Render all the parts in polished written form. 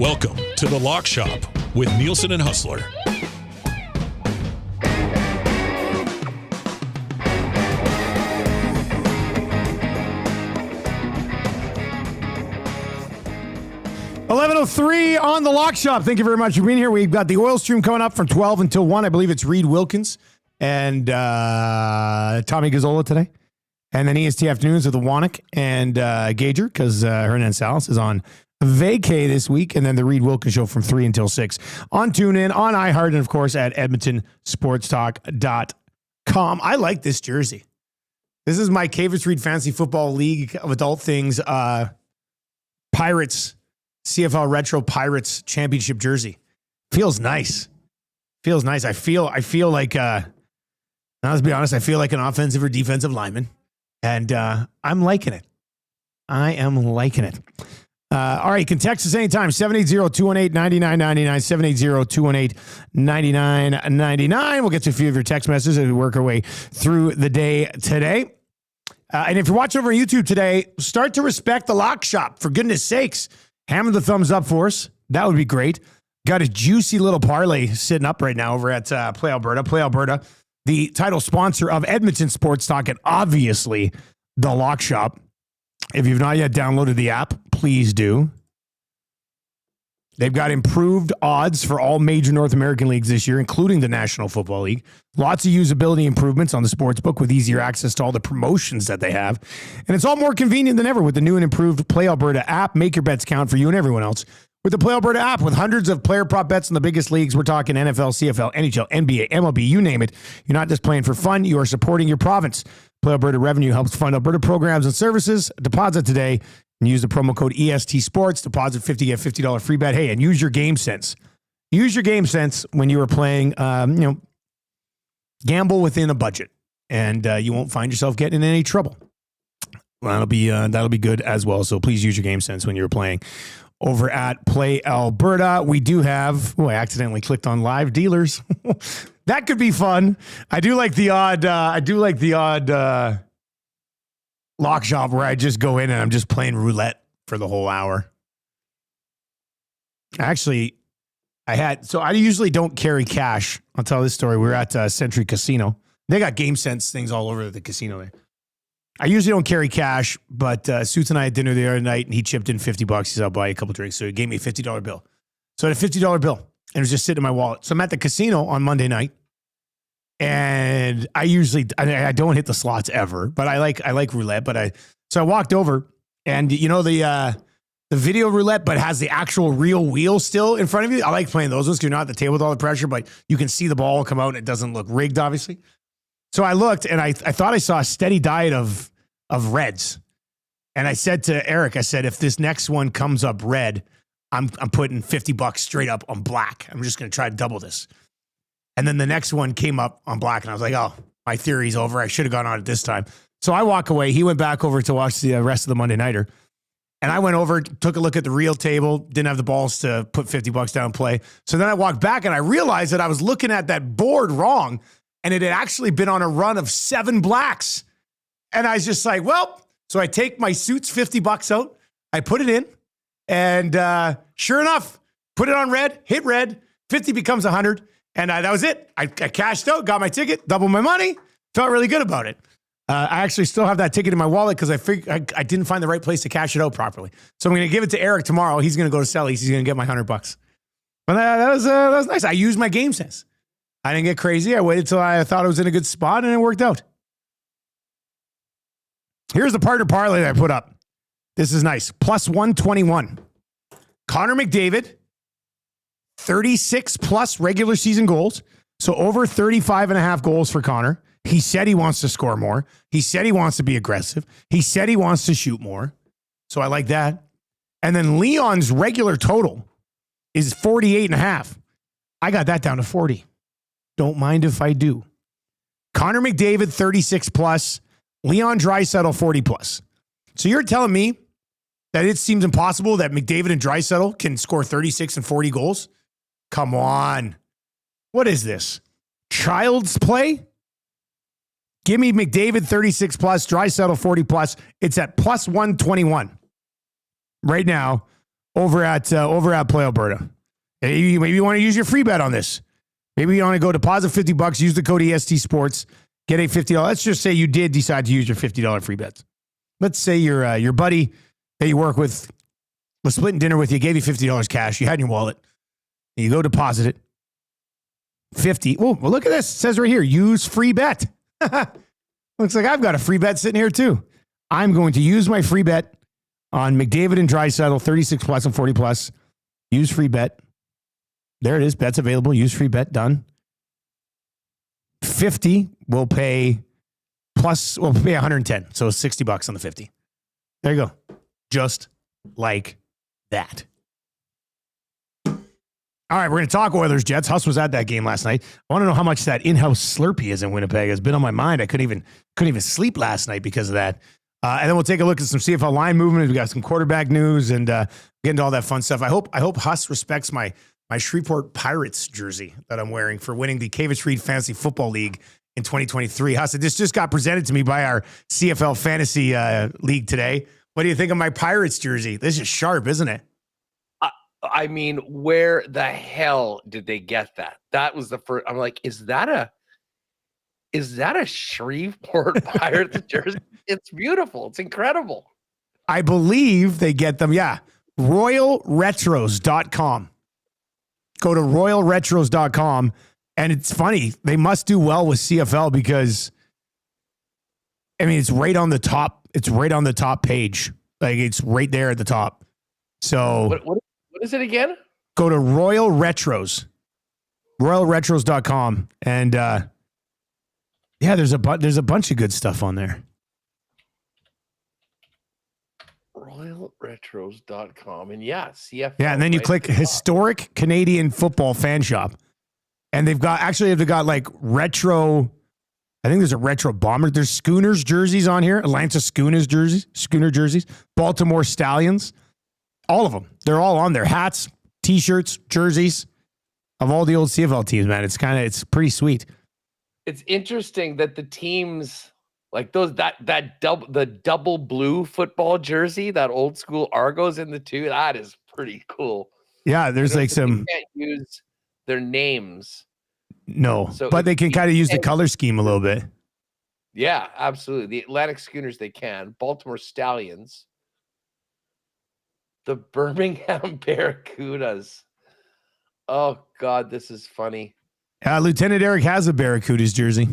Welcome to The Lock Shop with Nielson and Hustler. $11:03 on The Lock Shop. Thank you very much for being here. We've got the oil stream coming up from 12 until 1. I believe it's Reed Wilkins and Tommy Gazzola today. And then EST Afternoons with the Wannick and Gager, because Hernan Salas is on vacay this week. And then the Reed Wilkins Show from 3 until 6 on TuneIn, on iHeart, and of course at EdmontonSportsTalk.com. I like this jersey. This is my Cavers Reed Fantasy Football League of Adult Things Pirates, CFL Retro Pirates Championship jersey. Feels nice. Feels nice. I feel like, now let's be honest, I feel like an offensive or defensive lineman. And I'm liking it. I am liking it. All right, you can text us anytime, 780-218-9999, 780-218-9999. We'll get to a few of your text messages as we work our way through the day today. And if you're watching over on YouTube today, start to respect the Lock Shop, for goodness sakes. Hammer the thumbs up for us. That would be great. Got a juicy little parlay sitting up right now over at Play Alberta. Play Alberta, the title sponsor of Edmonton Sports Talk, and obviously the Lock Shop. If you've not yet downloaded the app, please do. They've got improved odds for all major North American leagues this year, including the National Football League. Lots of usability improvements on the sportsbook with easier access to all the promotions that they have. And it's all more convenient than ever with the new and improved Play Alberta app. Make your bets count for you and everyone else with the Play Alberta app. With hundreds of player prop bets in the biggest leagues, we're talking NFL, CFL, NHL, NBA, MLB, you name it. You're not just playing for fun, you are supporting your province. Play Alberta revenue helps fund Alberta programs and services. Deposit today and use the promo code EST Sports. Deposit $50, get $50 free bet. Hey, and use your game sense. Use your game sense when you are playing, gamble within a budget, and you won't find yourself getting in any trouble. Well, that'll be good as well. So please use your game sense when you're playing over at Play Alberta. We do have, I accidentally clicked on live dealers. That could be fun. I do like the odd Lock Shop where I just go in and I'm just playing roulette for the whole hour. Actually, I usually don't carry cash. I'll tell this story. We were at Century Casino. They got game sense things all over the casino there. I usually don't carry cash, but Suits and I had dinner the other night, and he chipped in $50. He said, I'll buy you a couple drinks. So he gave me a $50 bill. So I had a $50 bill, and it was just sitting in my wallet. So I'm at the casino on Monday night, and I don't hit the slots ever, but I like roulette. So I walked over, and the video roulette, but has the actual real wheel still in front of you. I like playing those ones because you're not at the table with all the pressure, but you can see the ball come out, and it doesn't look rigged, obviously. So I looked, and I thought I saw a steady diet of reds. And I said to Eric, if this next one comes up red, I'm putting $50 straight up on black. I'm just going to try to double this. And then the next one came up on black, and I was like, oh, my theory's over. I should have gone on it this time. So I walk away. He went back over to watch the rest of the Monday Nighter. And I went over, took a look at the real table, didn't have the balls to put $50 down and play. So then I walked back, and I realized that I was looking at that board wrong, and it had actually been on a run of 7 blacks. And I was just like, so I take my Suits $50 out, I put it in, and sure enough, put it on red, hit red, 50 becomes 100, and that was it. I cashed out, got my ticket, doubled my money, felt really good about it. I actually still have that ticket in my wallet because I didn't find the right place to cash it out properly. So I'm going to give it to Eric tomorrow. He's going to go to Selly's. He's going to get my $100. But that was nice. I used my game sense. I didn't get crazy. I waited till I thought I was in a good spot, and it worked out. Here's the partner parlay that I put up. This is nice. Plus 121. Connor McDavid, 36 plus regular season goals. So over 35.5 goals for Connor. He said he wants to score more. He said he wants to be aggressive. He said he wants to shoot more. So I like that. And then Leon's regular total is 48.5. I got that down to 40. Don't mind if I do. Connor McDavid, 36 plus. Leon Draisaitl, 40 plus. So you're telling me that it seems impossible that McDavid and Draisaitl can score 36 and 40 goals? Come on. What is this? Child's play? Give me McDavid 36 plus, Draisaitl 40 plus. It's at plus 121 right now over at Play Alberta. Maybe you want to use your free bet on this. Maybe you want to go deposit $50, use the code EST Sports, get a $50. Let's just say you did decide to use your $50 free bets. Let's say your buddy that you work with was splitting dinner with you, gave you $50 cash, you had in your wallet, and you go deposit it. 50. Oh, well, look at this. It says right here, use free bet. Looks like I've got a free bet sitting here too. I'm going to use my free bet on McDavid and Draisaitl, 36 plus and 40 plus. Use free bet. There it is. Bets available. Use free bet. Done. 50 will pay plus, we'll pay 110. So $60 on the 50. There you go. Just like that. All right, we're going to talk Oilers Jets. Huss was at that game last night. I want to know how much that in-house Slurpee is in Winnipeg. It's been on my mind. I couldn't even sleep last night because of that. And then we'll take a look at some CFL line movement. We got some quarterback news and get into all that fun stuff. I hope Huss respects my Shreveport Pirates jersey that I'm wearing for winning the Cavich Reed Fantasy Football League in 2023. Huss, this just got presented to me by our CFL Fantasy League today. What do you think of my Pirates jersey? This is sharp, isn't it? I mean, where the hell did they get that? That was the first. I'm like, is that a Shreveport Pirates jersey? It's beautiful. It's incredible. I believe they get them. Yeah. RoyalRetros.com. Go to RoyalRetros.com. And it's funny. They must do well with CFL because, I mean, it's right on the top. It's right on the top page. Like it's right there at the top. So what is it again? Go to Royal Retros, RoyalRetros.com. And yeah, there's a bunch of good stuff on there. RoyalRetros.com. And yeah, CFL. Yeah, and then you click Historic Canadian Football Fan Shop. And they've got like retro, I think there's a retro bomber. There's Schooners jerseys on here. Atlanta Schooner jerseys. Baltimore Stallions. All of them. They're all on there. Hats, T-shirts, jerseys of all the old CFL teams, man. It's pretty sweet. It's interesting that the teams like those the double blue football jersey, that old school Argos in the two. That is pretty cool. Yeah, there's like some. You can't use their names. No, so but they can kind of use the color scheme a little bit. Yeah, absolutely. The Atlantic Schooners, they can. Baltimore Stallions. The Birmingham Barracudas. Oh, God, this is funny. Lieutenant Eric has a Barracudas jersey.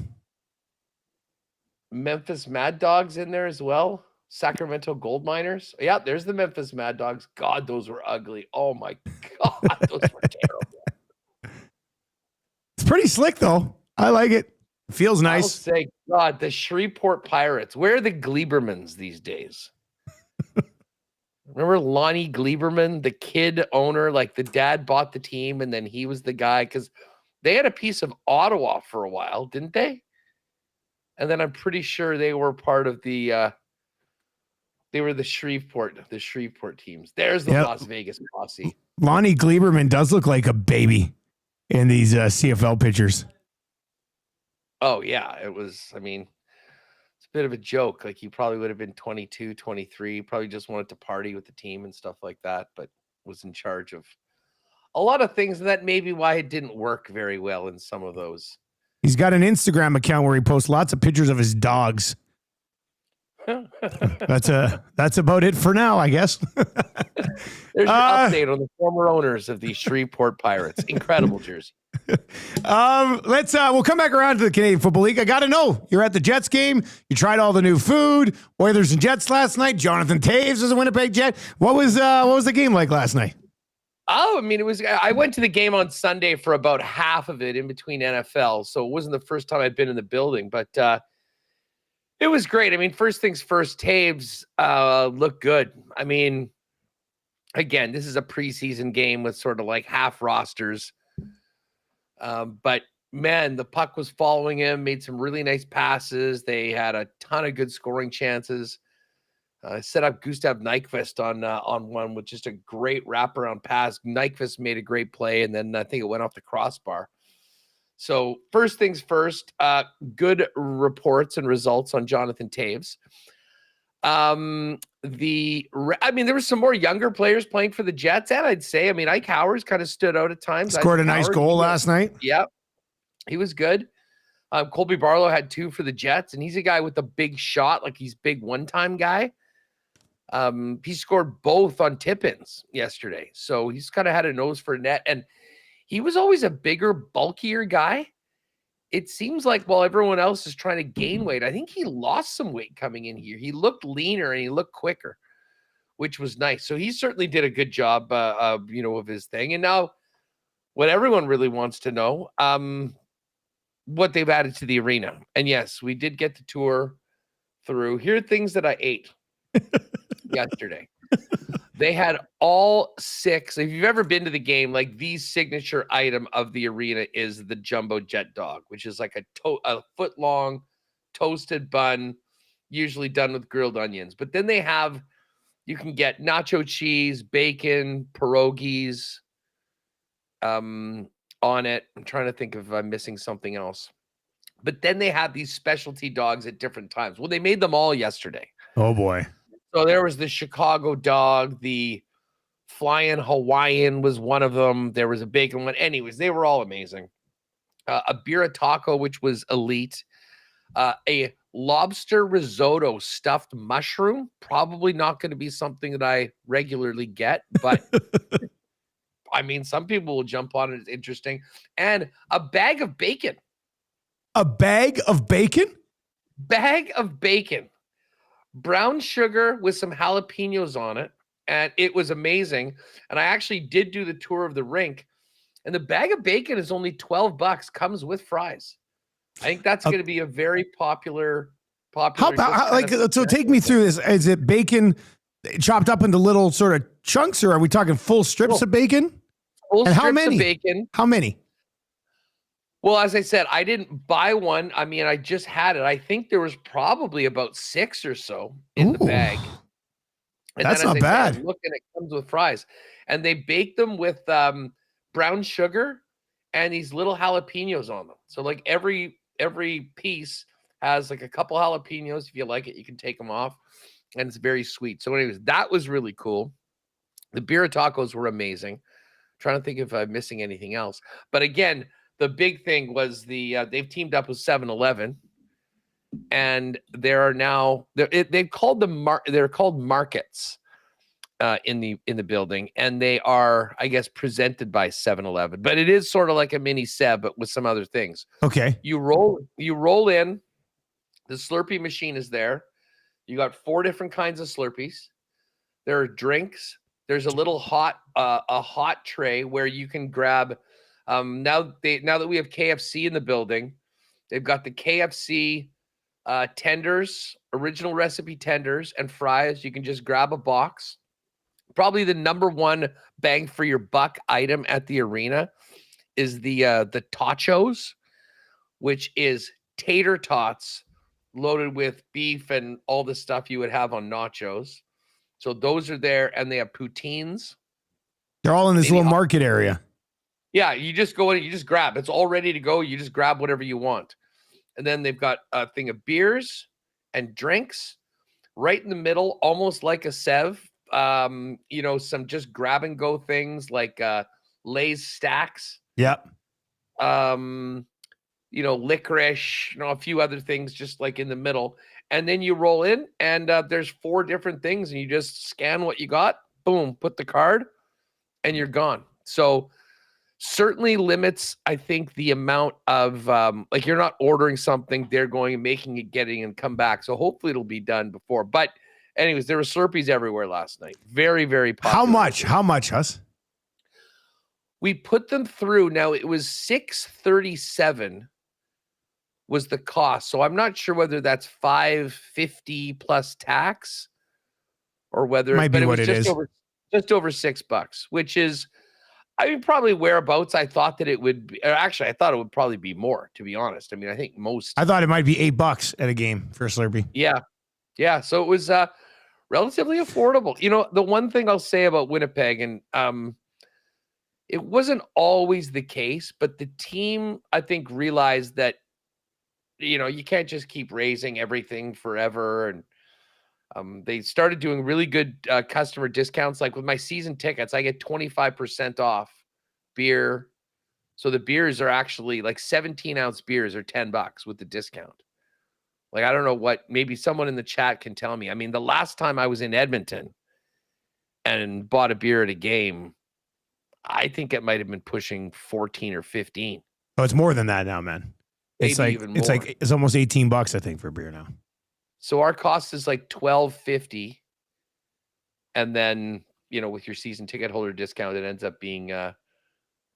Memphis Mad Dogs in there as well. Sacramento Gold Miners. Yeah, there's the Memphis Mad Dogs. God, those were ugly. Oh, my God, those were terrible. It's pretty slick, though. I like it. It feels nice. I'll say, God, the Shreveport Pirates. Where are the Gleibermans these days? Remember Lonnie Gleiberman, the kid owner? Like the dad bought the team and then he was the guy because they had a piece of Ottawa for a while, didn't they? And then I'm pretty sure they were part of the they were the Shreveport teams. There's the Las Vegas posse. Lonnie Gleiberman does look like a baby in these CFL pictures. Oh yeah, it was, I mean, it's a bit of a joke. Like he probably would have been 22, 23, probably just wanted to party with the team and stuff like that, but was in charge of a lot of things. And that may be why it didn't work very well in some of those. He's got an Instagram account where he posts lots of pictures of his dogs. That's about it for now, I guess. There's an update on the former owners of the Shreveport Pirates. Incredible jersey. We'll come back around to the Canadian Football League. I got to know, you're at the Jets game. You tried all the new food. Oilers and Jets last night. Jonathan Taves is a Winnipeg Jet. What was the game like last night? Oh, I mean, I went to the game on Sunday for about half of it in between NFL. So it wasn't the first time I'd been in the building, but it was great. I mean, first things first, Taves looked good. I mean, again, this is a preseason game with sort of like half rosters. But man, the puck was following him, made some really nice passes. They had a ton of good scoring chances. Set up Gustav Nyquist on one with just a great wraparound pass. Nyquist made a great play, and then I think it went off the crossbar. So first things first, good reports and results on Jonathan Taves. I mean, there were some more younger players playing for the Jets, and I'd say, I mean, Ike Howard's kind of stood out at times. Scored a nice goal last night. Yeah, he was good. Colby Barlow had 2 for the Jets, and he's a guy with a big shot, like he's big one-time guy. He scored both on tip-ins yesterday, so he's kind of had a nose for net, and he was always a bigger, bulkier guy. It seems like while everyone else is trying to gain weight, I think he lost some weight coming in here. He looked leaner and he looked quicker, which was nice. So he certainly did a good job, of his thing. And now what everyone really wants to know, what they've added to the arena. And yes, we did get the tour through. Here are things that I ate yesterday. They had all 6. If you've ever been to the game, like the signature item of the arena is the jumbo jet dog, which is like a foot long toasted bun, usually done with grilled onions. But then you can get nacho cheese, bacon, pierogies on it. I'm trying to think if I'm missing something else. But then they have these specialty dogs at different times. Well, they made them all yesterday. Oh, boy. So there was the Chicago dog, the Flying Hawaiian was one of them. There was a bacon one. Anyways, they were all amazing. A birra taco, which was elite. A lobster risotto stuffed mushroom. Probably not going to be something that I regularly get, but I mean, some people will jump on it. It's interesting. And a bag of bacon. A bag of bacon? Bag of bacon. Brown sugar with some jalapenos on it, and it was amazing. And I actually did do the tour of the rink, and the bag of bacon is only $12, comes with fries. I think that's going to be a very popular. How so? Take me through this. Is it bacon chopped up into little sort of chunks, or are we talking full strips of bacon? Full and strips how many? Of bacon. How many? Well, as I said, I didn't buy one. I mean, I just had it. I think there was probably about 6 or so in the bag. And that's not bad. Look, and it comes with fries. And they bake them with brown sugar and these little jalapenos on them. So like every piece has like a couple jalapenos. If you like it, you can take them off. And it's very sweet. So anyways, that was really cool. The birria tacos were amazing. I'm trying to think if I'm missing anything else. But again, the big thing was they've teamed up with 7-Eleven, and there are now they're called markets in the building, and they are, I guess, presented by 7-Eleven. But it is sort of like a mini Seb, but with some other things. Okay. You roll in, the Slurpee machine is there. You got 4 different kinds of Slurpees. There are drinks. There's a little hot tray where you can grab. Now that we have KFC in the building, they've got the KFC tenders, original recipe tenders, and fries. You can just grab a box. Probably the number one bang for your buck item at the arena is the tachos, which is tater tots loaded with beef and all the stuff you would have on nachos. So those are there, and they have poutines. They're all in this little market area. Yeah, you just go in, you just grab. It's all ready to go. You just grab whatever you want. And then they've got a thing of beers and drinks right in the middle, almost like a Sev. Some just grab and go things like Lay's stacks. Yep. Licorice, a few other things just like in the middle. And then you roll in, and there's 4 different things, and you just scan what you got, boom, put the card, and you're gone. So certainly limits, I think, the amount of you're not ordering something, they're going and making it, getting and come back. So hopefully it'll be done before. But anyways, there were Slurpees everywhere last night. Very, very popular. How much, Huss? We put them through. Now it was $637 was the cost. So I'm not sure whether that's $550 plus tax or whether might be what it is. Just over $6, which is, I mean, probably whereabouts I thought that it would be. Actually, I thought it would probably be more, to be honest. I mean, I think I thought it might be $8 at a game for a Slurpee. Yeah. Yeah. So it was relatively affordable. The one thing I'll say about Winnipeg, and it wasn't always the case, but the team, I think, realized that, you can't just keep raising everything forever. And They started doing really good customer discounts. Like with my season tickets, I get 25% off beer. So the beers are actually like 17-ounce beers are $10 with the discount. Like, I don't know what, maybe someone in the chat can tell me. I mean, the last time I was in Edmonton and bought a beer at a game, I think it might have been pushing 14 or 15. Oh, it's more than that now, man. It's Maybe like even more. it's almost $18, I think, for a beer now. So our cost is like $12.50, and then with your season ticket holder discount, it ends up being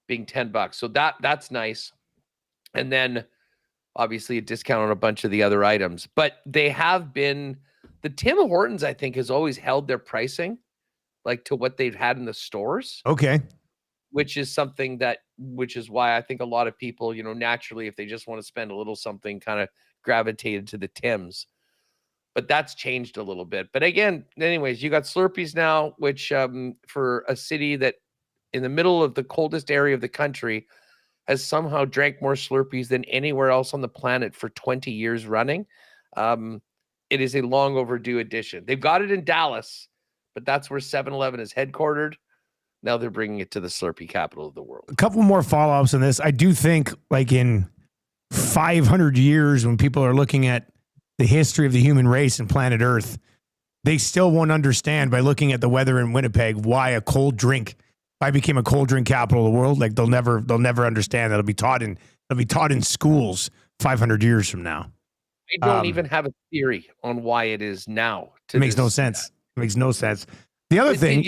$10. So that's nice, and then obviously a discount on a bunch of the other items. But they have been the Tim Hortons, I think, has always held their pricing like to what they've had in the stores. Okay. Which is why I think a lot of people, naturally, if they just want to spend a little something, kind of gravitated to the Tims. But that's changed a little bit. But again, anyways, you got Slurpees now, which for a city that in the middle of the coldest area of the country has somehow drank more Slurpees than anywhere else on the planet for 20 years running. It is a long overdue addition. They've got it in Dallas, but that's where 7-Eleven is headquartered. Now they're bringing it to the Slurpee capital of the world. A couple more follow-ups on this. I do think like in 500 years, when people are looking at the history of the human race and planet Earth, they still won't understand by looking at the weather in Winnipeg why a cold drink, I became a cold drink capital of the world. Like they'll never understand. That'll be taught in schools 500 years from now. I don't even have a theory on why it is now. It makes no sense. It makes no sense. The other thing,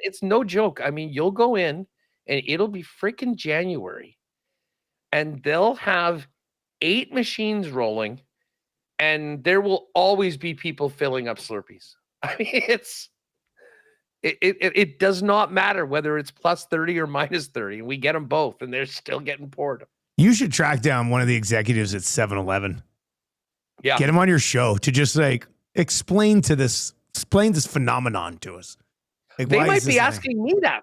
it's no joke. I mean, you'll go in and it'll be freaking January and they'll have 8 machines rolling and there will always be people filling up Slurpees. I mean, it does not matter whether it's plus 30 or minus 30. We get them both and they're still getting poured. You should track down one of the executives at 7-Eleven. Yeah. Get him on your show to just like explain this phenomenon to us. Like, they might be asking me that.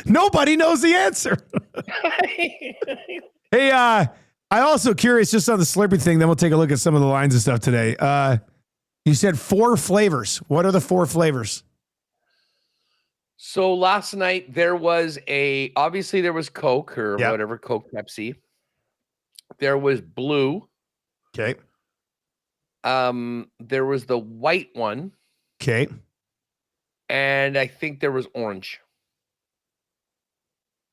Nobody knows the answer. Hey, I also curious just on the Slurpee thing, then we'll take a look at some of the lines and stuff today. You said 4 flavors. What are the 4 flavors? So last night there was obviously there was Coke or whatever, Coke, Pepsi. There was blue. Okay. There was the white one. Okay. And I think there was orange.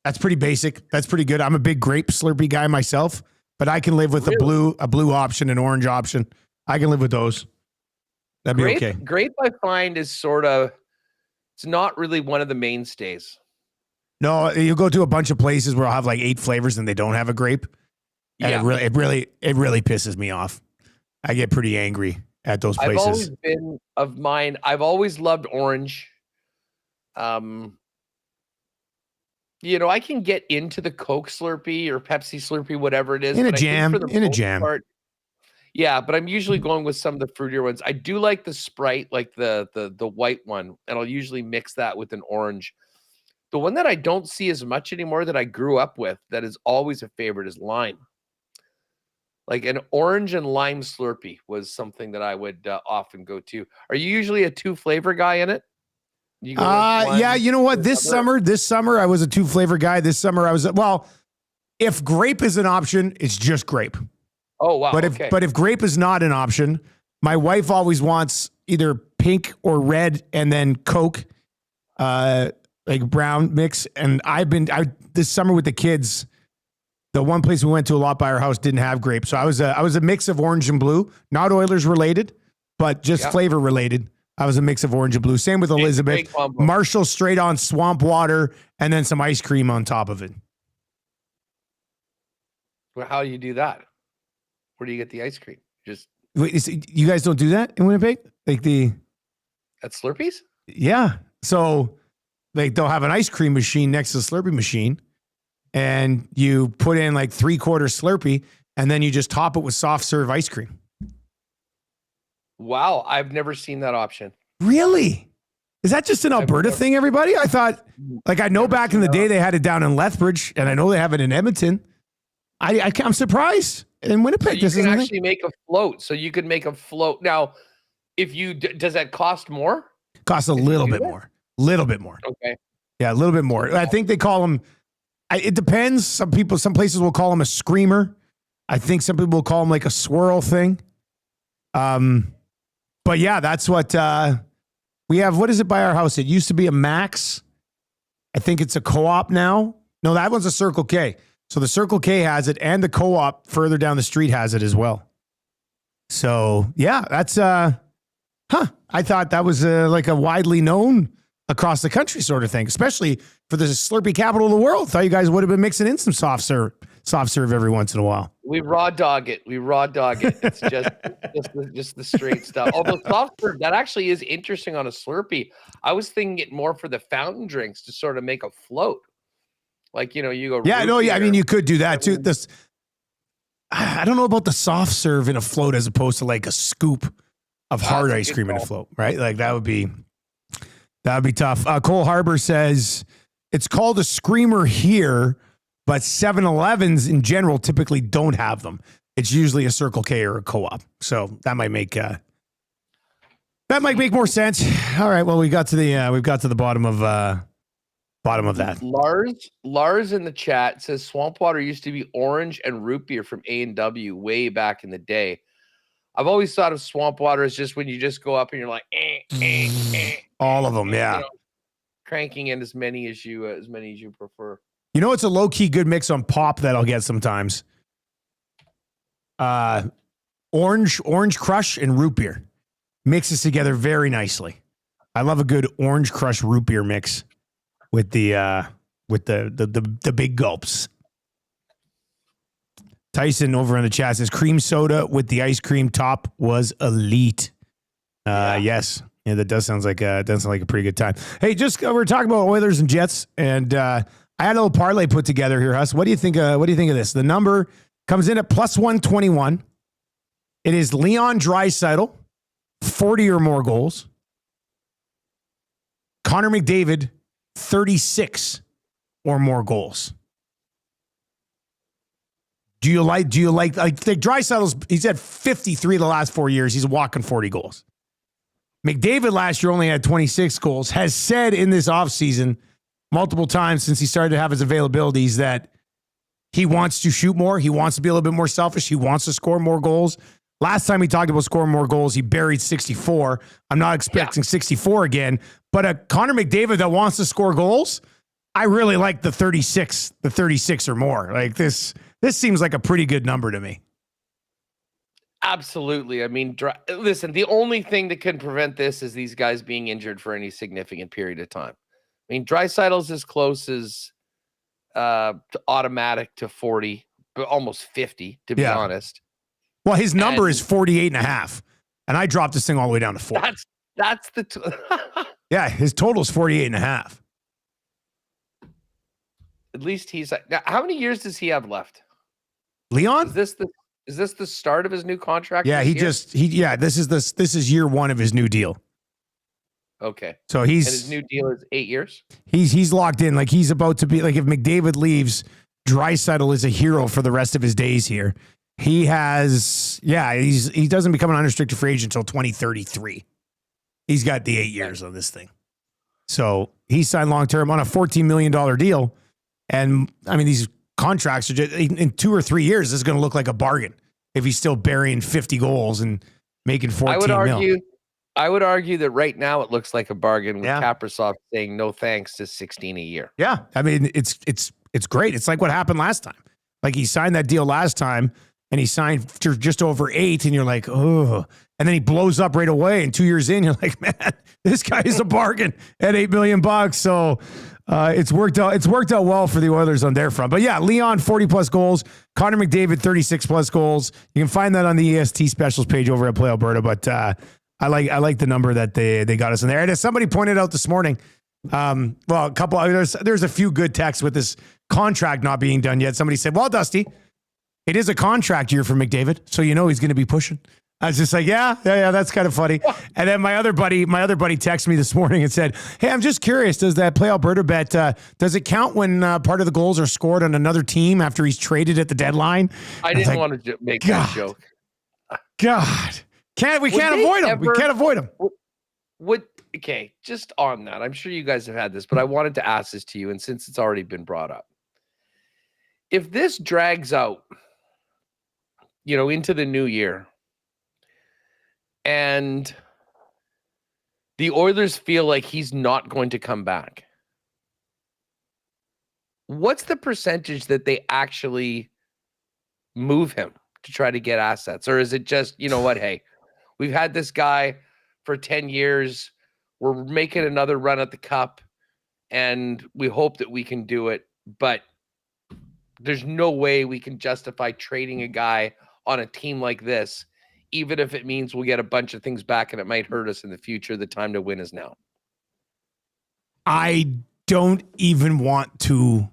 That's pretty basic. That's pretty good. I'm a big grape Slurpee guy myself, but I can live with a blue option, an orange option. I can live with those. That'd be okay. Grape, I find, is it's not really one of the mainstays. No, you go to a bunch of places where I'll have like 8 flavors and they don't have a grape. And it really pisses me off. I get pretty angry at those places. I've always loved orange. I can get into the Coke Slurpee or Pepsi Slurpee, whatever it is. In a jam. Yeah, but I'm usually going with some of the fruitier ones. I do like the Sprite, like the white one, and I'll usually mix that with an orange. The one that I don't see as much anymore that I grew up with that is always a favorite is lime. Like an orange and lime Slurpee was something that I would often go to. Are you usually a 2-flavor guy in it? Yeah, you know what? This summer I was a 2-flavor guy. This summer I was if grape is an option, it's just grape. Oh wow. But if grape is not an option, my wife always wants either pink or red and then Coke, like brown mix. And this summer with the kids, the one place we went to a lot by our house didn't have grape. So I was a mix of orange and blue, not Oilers related, but just flavor related. I was a mix of orange and blue. Same with Elizabeth. Marshall straight on swamp water and then some ice cream on top of it. Well, how do you do that? Where do you get the ice cream? Wait, you guys don't do that in Winnipeg? Like at Slurpees? Yeah. So like they'll have an ice cream machine next to the Slurpee machine. And you put in like 3/4 Slurpee, and then you just top it with soft serve ice cream. Wow, I've never seen that option. Really? Is that just an Alberta thing, everybody? I thought, like, I know back in the day they had it down in Lethbridge, and I know they have it in Edmonton. I'm surprised in Winnipeg. So you can actually make a float. So you could make a float. Now, if you does that cost more? Costs a little bit more. Little bit more. Okay. Yeah, a little bit more. I think they call them. It depends. Some places will call them a screamer. I think some people will call them like a swirl thing. But yeah, that's what we have. What is it by our house? It used to be a Max. I think it's a Co-op now. No, that one's a Circle K. So the Circle K has it, and the Co-op further down the street has it as well. So yeah, that's I thought that was like a widely known across the country sort of thing, especially for the Slurpee capital of the world. Thought you guys would have been mixing in some soft serve every once in a while. We raw dog it. It's just the straight stuff. Although soft serve, that actually is interesting on a Slurpee. I was thinking it more for the fountain drinks to sort of make a float. Like, you go. Yeah, no, yeah. I mean, you could do that too. I don't know about the soft serve in a float as opposed to like a scoop of hard ice cream in a float, right? Like that would be tough. Cole Harbor says it's called a screamer here, but 7-Elevens in general typically don't have them. It's usually a Circle K or a Co-op. So that might make more sense. All right. Well, we've got to the bottom of that. Lars in the chat says swamp water used to be orange and root beer from A&W way back in the day. I've always thought of swamp water as just when you just go up and you're like, all of them, yeah. Cranking in as many as you prefer. It's a low key good mix on pop that I'll get sometimes. Orange Crush and root beer mixes together very nicely. I love a good Orange Crush root beer mix with the big gulps. Tyson over in the chat says cream soda with the ice cream top was elite. Yes. Yeah, that does sound like a pretty good time. Hey, we're talking about Oilers and Jets, and I had a little parlay put together here, Huss. What do you think of this? The number comes in at plus 121. It is Leon Draisaitl, 40 or more goals. Connor McDavid, 36 or more goals. Do you like Draisaitl's? He's had 53 the last 4 years. He's walking 40 goals. McDavid last year only had 26 goals, has said in this offseason multiple times since he started to have his availabilities that he wants to shoot more. He wants to be a little bit more selfish. He wants to score more goals. Last time he talked about scoring more goals, he buried 64. I'm not expecting 64 again, but a Connor McDavid that wants to score goals, I really like the 36 or more. Like this seems like a pretty good number to me. Absolutely. I mean, listen, the only thing that can prevent this is these guys being injured for any significant period of time. I mean, Draisaitl's as close as automatic to 40, but almost 50, to be honest. Well, his number is 48.5, and I dropped this thing all the way down to 40. That's the yeah, his total is 48.5. At least he's now, how many years does he have left? Leon? Is this the start of his new contract? Yeah, this is year one of his new deal. Okay. So his new deal is 8 years. He's locked in. Like he's about to be like if McDavid leaves, Draisaitl is a hero for the rest of his days here. He doesn't become an unrestricted free agent until 2033. He's got the 8 years on this thing. So he signed long term on a $14 million deal. And I mean, these contracts are just in 2 or 3 years, this is going to look like a bargain if he's still burying 50 goals and making 14 mil. I would argue that right now it looks like a bargain with Kaprizov saying no thanks to 16 a year. Yeah. I mean, it's great. It's like what happened last time. Like he signed that deal last time and he signed for just over 8 and you're like, oh, and then he blows up right away. And 2 years in, you're like, man, this guy is a bargain at $8 million. So it's worked out. It's worked out well for the Oilers on their front. But yeah, Leon 40 plus goals, Connor McDavid 36 plus goals. You can find that on the EST specials page over at Play Alberta. But I like the number that they got us in there. And as somebody pointed out this morning, there's a few good texts with this contract not being done yet. Somebody said, well, Dusty, it is a contract year for McDavid, so you know he's going to be pushing. I was just like, yeah, that's kind of funny. And then my other buddy texted me this morning and said, hey, I'm just curious, does that Play Alberta bet, does it count when part of the goals are scored on another team after he's traded at the deadline? I didn't want to make that joke. God, We can't avoid him. We can't avoid him. Okay, just on that, I'm sure you guys have had this, but I wanted to ask this to you, and since it's already been brought up, if this drags out, into the new year, and the Oilers feel like he's not going to come back, what's the percentage that they actually move him to try to get assets? Or is it just, hey, we've had this guy for 10 years. We're making another run at the cup, and we hope that we can do it. But there's no way we can justify trading a guy on a team like this, even if it means we'll get a bunch of things back and it might hurt us in the future. The time to win is now. I don't even want to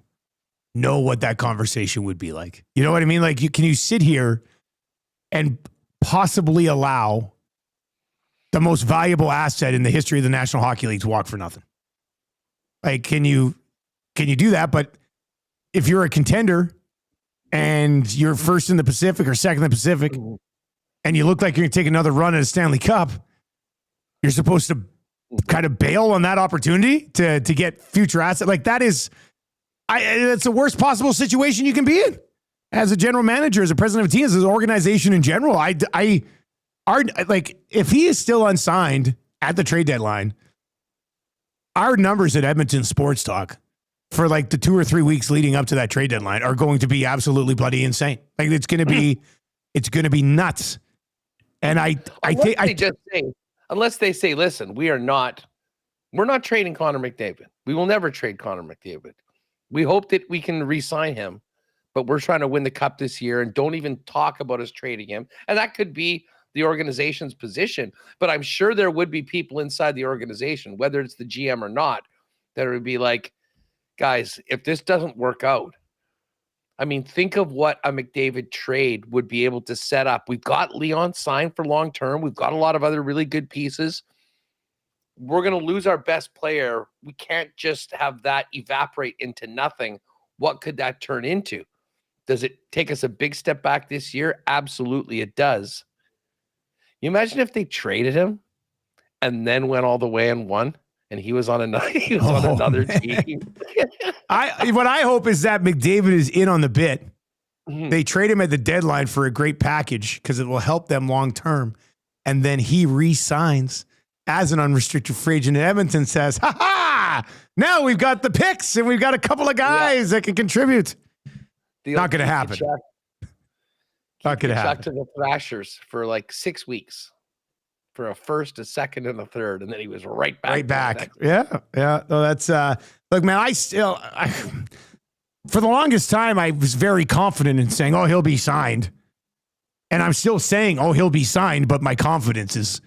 know what that conversation would be like. You know what I mean? Like, can you sit here and possibly allow the most valuable asset in the history of the National Hockey League to walk for nothing? Like, can you do that? But if you're a contender and you're first in the Pacific or second in the Pacific, and you look like you're going to take another run at a Stanley Cup, you're supposed to kind of bail on that opportunity to get future assets. Like, it's the worst possible situation you can be in as a general manager, as a president of a team, as an organization in general. If he is still unsigned at the trade deadline, our numbers at Edmonton Sports Talk for like the 2 or 3 weeks leading up to that trade deadline are going to be absolutely bloody insane. Like, it's going to be nuts. And unless they say, listen, we're not trading Connor McDavid. We will never trade Connor McDavid. We hope that we can re-sign him, but we're trying to win the cup this year and don't even talk about us trading him. And that could be the organization's position, but I'm sure there would be people inside the organization, whether it's the GM or not, that would be like, guys, if this doesn't work out, I mean, think of what a McDavid trade would be able to set up. We've got Leon signed for long-term. We've got a lot of other really good pieces. We're going to lose our best player. We can't just have that evaporate into nothing. What could that turn into? Does it take us a big step back this year? Absolutely, it does. You imagine if they traded him and then went all the way and won, and he was on another team. What I hope is that McDavid is in on the bit. Mm-hmm. They trade him at the deadline for a great package because it will help them long term, and then he re-signs as an unrestricted free agent. And Edmonton says, "Ha ha! Now we've got the picks and we've got a couple of guys that can contribute." Not going to happen. Not going to happen. To the Thrashers for like 6 weeks. For a first, a second, and a third, and then he was right back. Yeah. No, that's look, man. For the longest time, I was very confident in saying, "Oh, he'll be signed," and I'm still saying, "Oh, he'll be signed," but my confidence is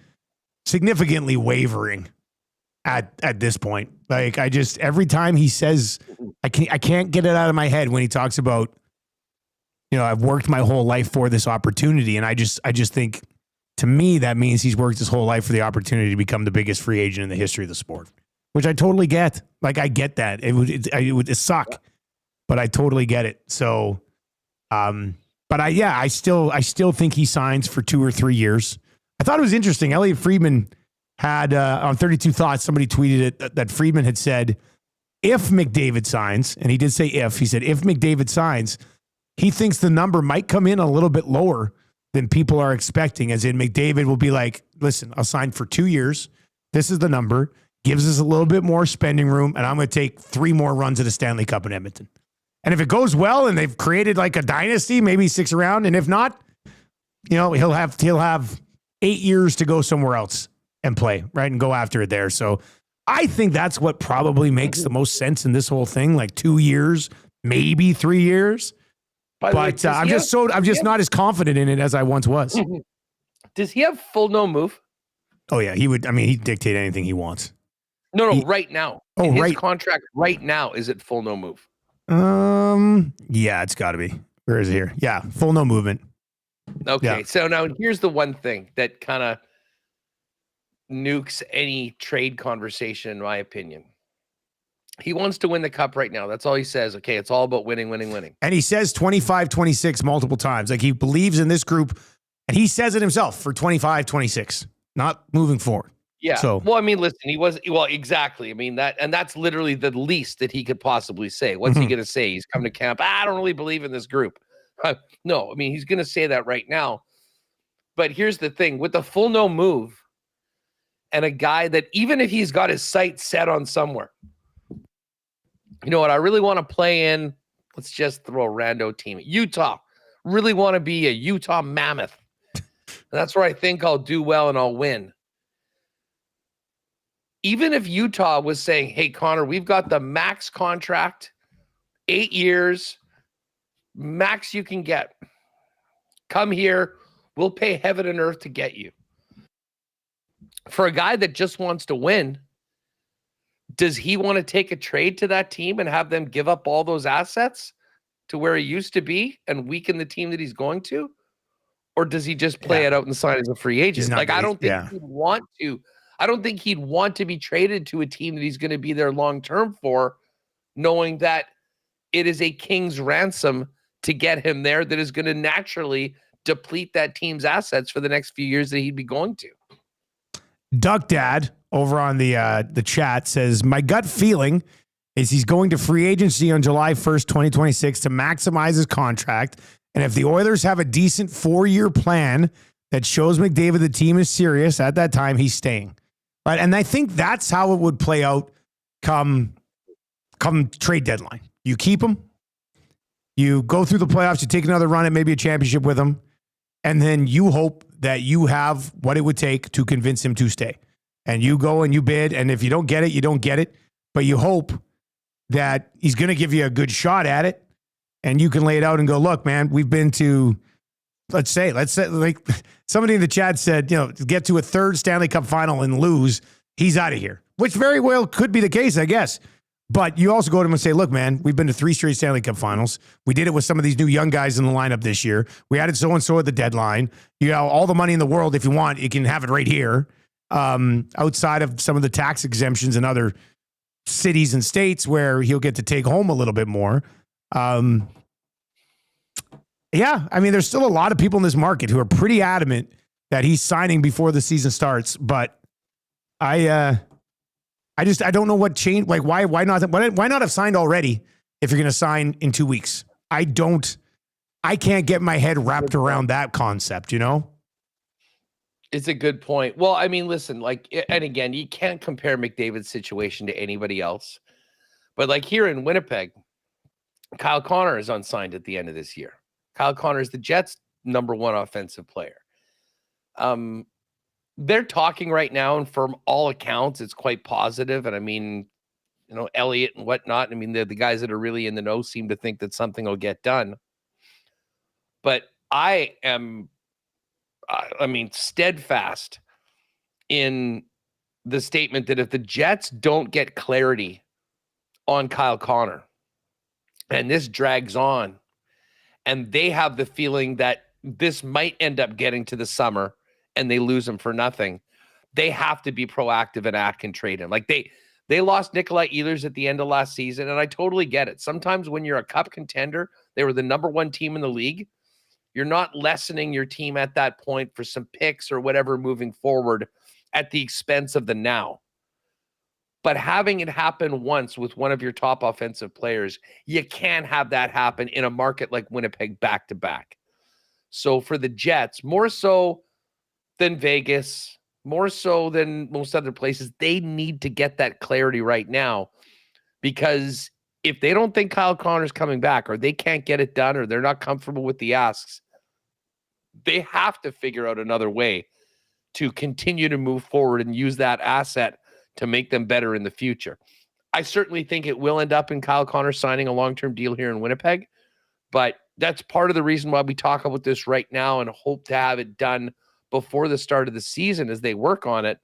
significantly wavering at this point. Like, every time he says, I can't get it out of my head when he talks about, I've worked my whole life for this opportunity, and I just think, to me, that means he's worked his whole life for the opportunity to become the biggest free agent in the history of the sport, which I totally get. Like, I get that. It would suck, but I totally get it. So, but I still think he signs for 2 or 3 years. I thought it was interesting. Elliot Friedman had, on 32 Thoughts, somebody tweeted it that Friedman had said, if McDavid signs, and he did say he said, if McDavid signs, he thinks the number might come in a little bit lower than people are expecting, as in McDavid will be like, listen, I'll sign for 2 years. This is the number. Gives us a little bit more spending room, and I'm going to take 3 more runs at a Stanley Cup in Edmonton. And if it goes well and they've created like a dynasty, maybe 6 around, and if not, he'll have 8 years to go somewhere else and play, right, and go after it there. So I think that's what probably makes the most sense in this whole thing, like 2 years, maybe 3 years. But I'm just not as confident in it as I once was. Does he have full no move? Oh yeah, he would. I mean, he'd dictate anything he wants. No, right now. In his contract right now, is it full no move? Yeah, it's got to be. Where is it here? Yeah, full no movement. Okay, Yeah. So now here's the one thing that kind of nukes any trade conversation, in my opinion. He wants to win the cup right now. That's all he says. Okay, it's all about winning. And he says 25-26 multiple times. Like, he believes in this group And he says it himself for 25, 26, not moving forward. Yeah. So, well, I mean, listen, exactly. I mean, that's literally the least that he could possibly say. What's he going to say? He's come to camp. I don't really believe in this group. No, I mean, he's going to say that right now. But here's the thing, with the full no move and a guy that even if he's got his sights set on somewhere, you know what? I really want to play in. Let's just throw a rando team. Utah. Really want to be a Utah Mammoth. That's where I think I'll do well and I'll win. Even if Utah was saying, hey, Connor, we've got the max contract, 8 years, max you can get. Come here. We'll pay heaven and earth to get you. For a guy that just wants to win, does he want to take a trade to that team and have them give up all those assets to where he used to be and weaken the team that he's going to? Or does he just play it out and sign as a free agent? Like, I don't think he'd want to. I don't think he'd want to be traded to a team that he's going to be there long-term for, knowing that it is a king's ransom to get him there that is going to naturally deplete that team's assets for the next few years that he'd be going to. Duck Dad over on the chat says, my gut feeling is he's going to free agency on July 1st, 2026 to maximize his contract. And if the Oilers have a decent 4-year plan that shows McDavid the team is serious at that time, he's staying. Right. And I think that's how it would play out come trade deadline. You keep him, you go through the playoffs, you take another run at maybe a championship with him, and then you hope that you have what it would take to convince him to stay. And you go and you bid, and if you don't get it, you don't get it. But you hope that he's going to give you a good shot at it, and you can lay it out and go, look, man, we've been to, let's say, like somebody in the chat said, get to a third Stanley Cup final and lose, he's out of here, which very well could be the case, I guess. But you also go to him and say, look, man, we've been to 3 straight Stanley Cup finals. We did it with some of these new young guys in the lineup this year. We added so-and-so at the deadline. You got all the money in the world. If you want, you can have it right here. Outside of some of the tax exemptions in other cities and states where he'll get to take home a little bit more. Yeah, I mean, there's still a lot of people in this market who are pretty adamant that he's signing before the season starts. But I don't know what changed. Like, why not have signed already if you're going to sign in 2 weeks? I can't get my head wrapped around that concept, It's a good point. Well, I mean, listen, and again, you can't compare McDavid's situation to anybody else. But like here in Winnipeg, Kyle Connor is unsigned at the end of this year. Kyle Connor is the Jets' #1 offensive player. They're talking right now, and from all accounts, it's quite positive. And I mean, Elliott and whatnot. I mean, the guys that are really in the know seem to think that something will get done. But I am, steadfast in the statement that if the Jets don't get clarity on Kyle Connor, and this drags on, and they have the feeling that this might end up getting to the summer and they lose him for nothing, they have to be proactive and act and trade him. Like they lost Nikolai Ehlers at the end of last season, and I totally get it. Sometimes when you're a cup contender, they were the #1 team in the league. You're not lessening your team at that point for some picks or whatever moving forward at the expense of the now. But having it happen once with one of your top offensive players, you can't have that happen in a market like Winnipeg back-to-back. So for the Jets, more so than Vegas, more so than most other places, they need to get that clarity right now. Because if they don't think Kyle Connor's coming back, or they can't get it done, or they're not comfortable with the asks, they have to figure out another way to continue to move forward and use that asset to make them better in the future. I certainly think it will end up in Kyle Connor signing a long-term deal here in Winnipeg, but that's part of the reason why we talk about this right now and hope to have it done before the start of the season as they work on it,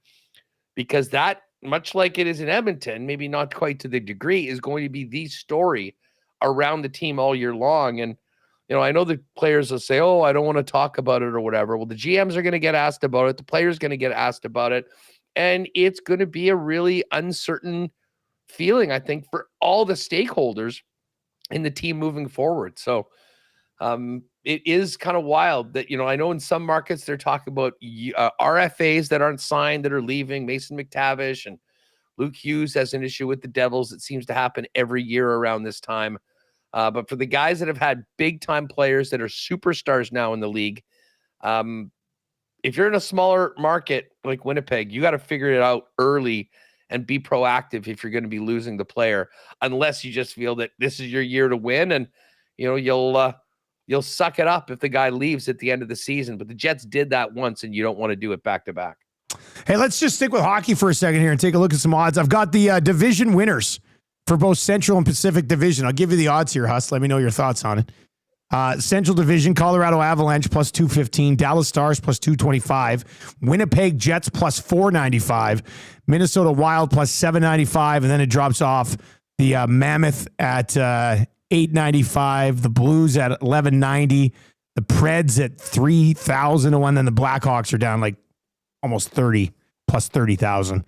because that, much like it is in Edmonton, maybe not quite to the degree, is going to be the story around the team all year long. And, I know the players will say, oh, I don't want to talk about it or whatever. Well, the GMs are going to get asked about it. The players are going to get asked about it. And it's going to be a really uncertain feeling, I think, for all the stakeholders in the team moving forward. So it is kind of wild that, I know in some markets they're talking about RFAs that aren't signed that are leaving. Mason McTavish and Luke Hughes has an issue with the Devils. It seems to happen every year around this time. But for the guys that have had big time players that are superstars now in the league, if you're in a smaller market like Winnipeg, you got to figure it out early and be proactive if you're going to be losing the player, unless you just feel that this is your year to win and you'll suck it up if the guy leaves at the end of the season. But the Jets did that once, and you don't want to do it back to back. Hey, let's just stick with hockey for a second here and take a look at some odds. I've got the division winners for both Central and Pacific Division. I'll give you the odds here, Huss. Let me know your thoughts on it. Central Division, Colorado Avalanche plus 215, Dallas Stars plus 225, Winnipeg Jets plus 495, Minnesota Wild plus 795, and then it drops off the Mammoth at 895, the Blues at 1190, the Preds at 3,001, then the Blackhawks are down like almost 30 plus 30,000.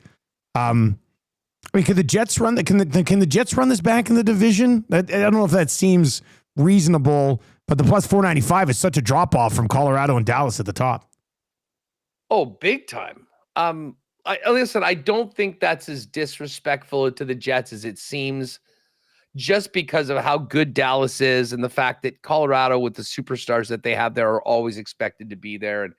Could the Jets run can the Jets run this back in the division? I don't know if that seems reasonable, but the plus 495 is such a drop off from Colorado and Dallas at the top. Oh, big time. Listen, I don't think that's as disrespectful to the Jets as it seems, just because of how good Dallas is and the fact that Colorado, with the superstars that they have there, are always expected to be there. And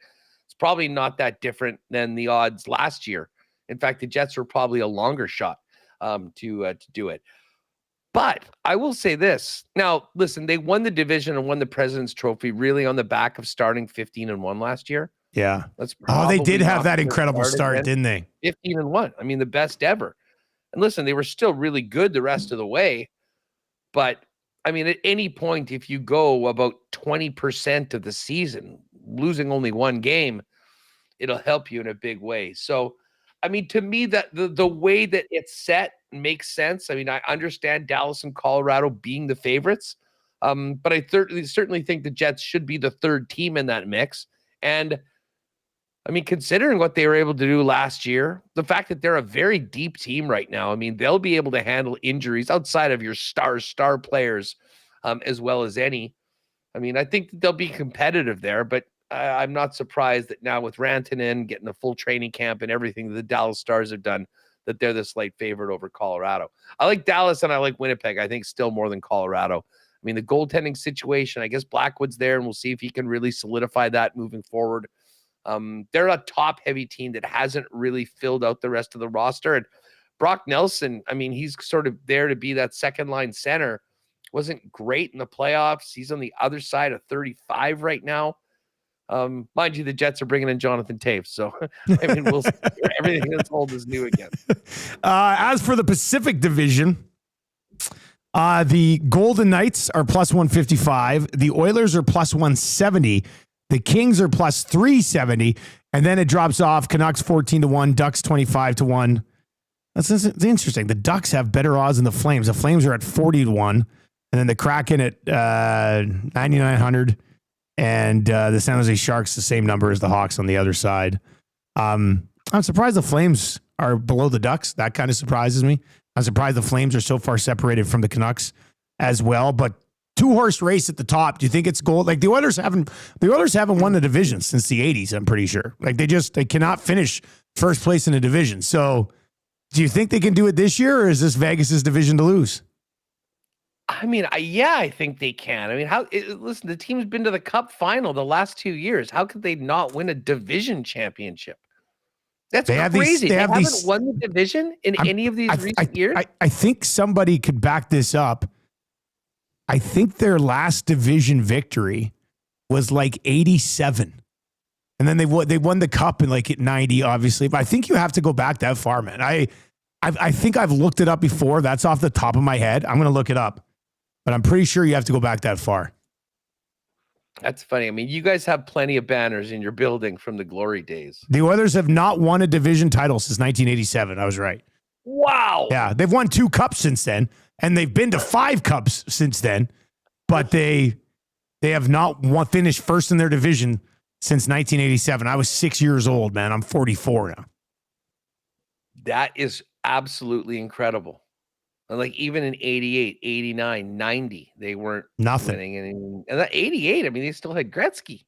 it's probably not that different than the odds last year. In fact, the Jets were probably a longer shot to do it. But I will say this. Now, listen, they won the division and won the President's Trophy really on the back of starting 15-1 last year. Yeah. They did have that incredible start, didn't they? 15-1. I mean, the best ever. And listen, they were still really good the rest of the way. But, I mean, at any point, if you go about 20% of the season, losing only one game, it'll help you in a big way. So, I mean, to me, that the way that it's set makes sense. I mean, I understand Dallas and Colorado being the favorites, but I certainly think the Jets should be the third team in that mix. And, I mean, considering what they were able to do last year, the fact that they're a very deep team right now, I mean, they'll be able to handle injuries outside of your star players as well as any. I mean, I think that they'll be competitive there, but I'm not surprised that now with Rantanen getting the full training camp and everything that the Dallas Stars have done, that they're the slight favorite over Colorado. I like Dallas and I like Winnipeg, I think, still more than Colorado. I mean, the goaltending situation, I guess Blackwood's there, and we'll see if he can really solidify that moving forward. They're a top-heavy team that hasn't really filled out the rest of the roster. And Brock Nelson, I mean, he's sort of there to be that second-line center. Wasn't great in the playoffs. He's on the other side of 35 right now. Mind you, the Jets are bringing in Jonathan Taves. So, I mean, we'll see. Everything that's old is new again. As for the Pacific Division, the Golden Knights are plus 155. The Oilers are plus 170. The Kings are plus 370. And then it drops off. Canucks 14-1. Ducks 25-1. That's interesting. The Ducks have better odds than the Flames. The Flames are at 40-1. And then the Kraken at 9,900. And the San Jose Sharks, the same number as the Hawks on the other side. I'm surprised the Flames are below the Ducks. That kind of surprises me. I'm surprised the Flames are so far separated from the Canucks as well. But two-horse race at the top. Do you think it's gold? Like the Oilers haven't won the division since the 80s, I'm pretty sure. Like they cannot finish first place in a division. So do you think they can do it this year, or is this Vegas's division to lose? I mean, I think they can. I mean, listen, the team's been to the Cup final the last 2 years. How could they not win a division championship? That's crazy. They haven't won the division in any of these recent years? I think somebody could back this up. I think their last division victory was like 87. And then they won the Cup in like at 90, obviously. But I think you have to go back that far, man. I think I've looked it up before. That's off the top of my head. I'm going to look it up. But I'm pretty sure you have to go back that far. That's funny. I mean, you guys have plenty of banners in your building from the glory days. The Oilers have not won a division title since 1987. I was right. Wow. Yeah, they've won 2 cups since then, and they've been to 5 cups since then, but they have not finished first in their division since 1987. I was 6 years old, man. I'm 44 now. That is absolutely incredible. Like even in 88, 89, 90, they weren't Nothing. winning. And that 88, I mean, they still had Gretzky.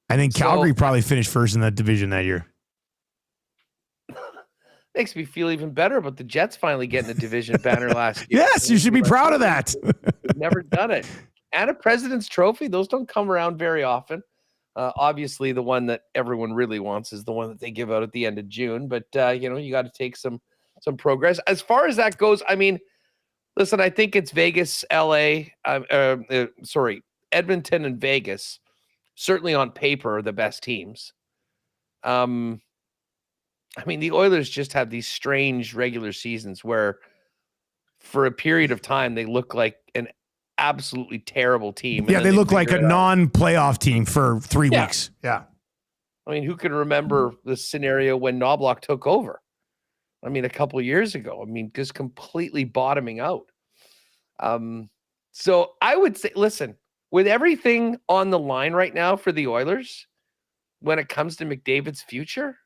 I think Calgary probably finished first in that division that year. Makes me feel even better about the Jets finally getting a division banner last year. Yes, you should be proud of that. We've never done it. And a President's Trophy, those don't come around very often. Obviously, the one that everyone really wants is the one that they give out at the end of June. But, you got to take some progress. As far as that goes, I mean, listen, I think it's Vegas, LA, Edmonton and Vegas, certainly on paper, are the best teams. I mean, the Oilers just have these strange regular seasons where for a period of time, they look like an absolutely terrible team. Yeah, they look like a non-playoff team for 3 weeks. Yeah. I mean, who can remember the scenario when Knobloch took over? I mean, a couple of years ago. I mean, just completely bottoming out. So I would say, listen, with everything on the line right now for the Oilers, when it comes to McDavid's future,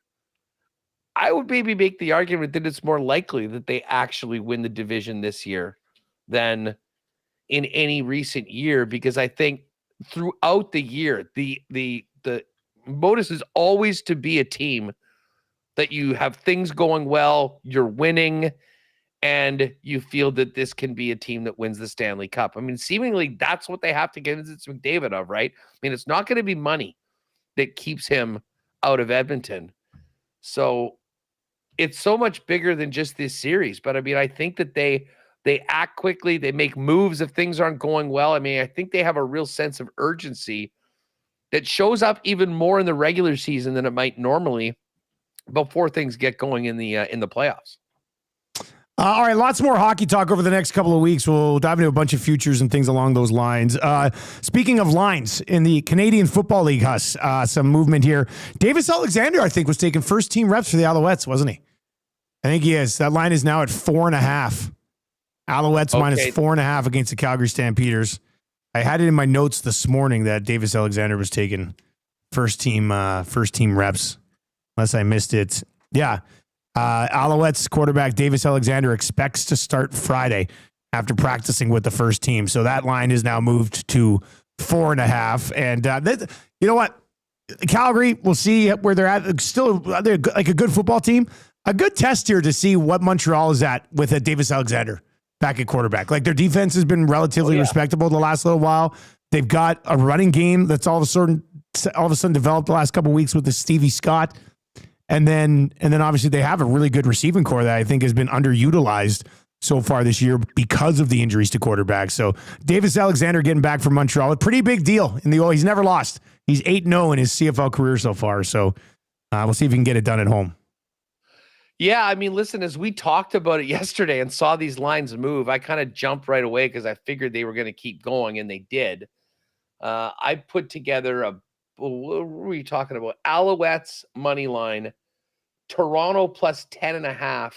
I would maybe make the argument that it's more likely that they actually win the division this year than in any recent year, because I think throughout the year, the modus is always to be a team that you have things going well, you're winning, and you feel that this can be a team that wins the Stanley Cup. I mean, seemingly that's what they have to get into McDavid of, right? I mean, it's not going to be money that keeps him out of Edmonton. So it's so much bigger than just this series. But I mean, I think that they act quickly. They make moves if things aren't going well. I mean, I think they have a real sense of urgency that shows up even more in the regular season than it might normally before things get going in the playoffs. All right, lots more hockey talk over the next couple of weeks. We'll dive into a bunch of futures and things along those lines. Speaking of lines, in the Canadian Football League, Huss, some movement here. Davis Alexander, I think, was taking first-team reps for the Alouettes, wasn't he? I think he is. That line is now at 4.5. Alouettes minus 4.5 against the Calgary Stampeders. I had it in my notes this morning that Davis Alexander was taking first-team reps, unless I missed it. Yeah. Alouettes quarterback Davis Alexander expects to start Friday after practicing with the first team. So that line is now moved to 4.5. And you know what? Calgary, we'll see where they're at. Still, they're like a good football team. A good test here to see what Montreal is at with a Davis Alexander back at quarterback. Like, their defense has been relatively respectable the last little while. They've got a running game that's all of a sudden developed the last couple of weeks with the Stevie Scott. And then obviously they have a really good receiving core that I think has been underutilized so far this year because of the injuries to quarterbacks. So Davis Alexander getting back from Montreal, a pretty big deal in the He's never lost. He's 8-0 in his CFL career so far. So we'll see if he can get it done at home. Yeah, I mean, listen, as we talked about it yesterday and saw these lines move, I kind of jumped right away because I figured they were going to keep going, and they did. I put together what were you talking about? Alouettes money line, Toronto plus 10.5,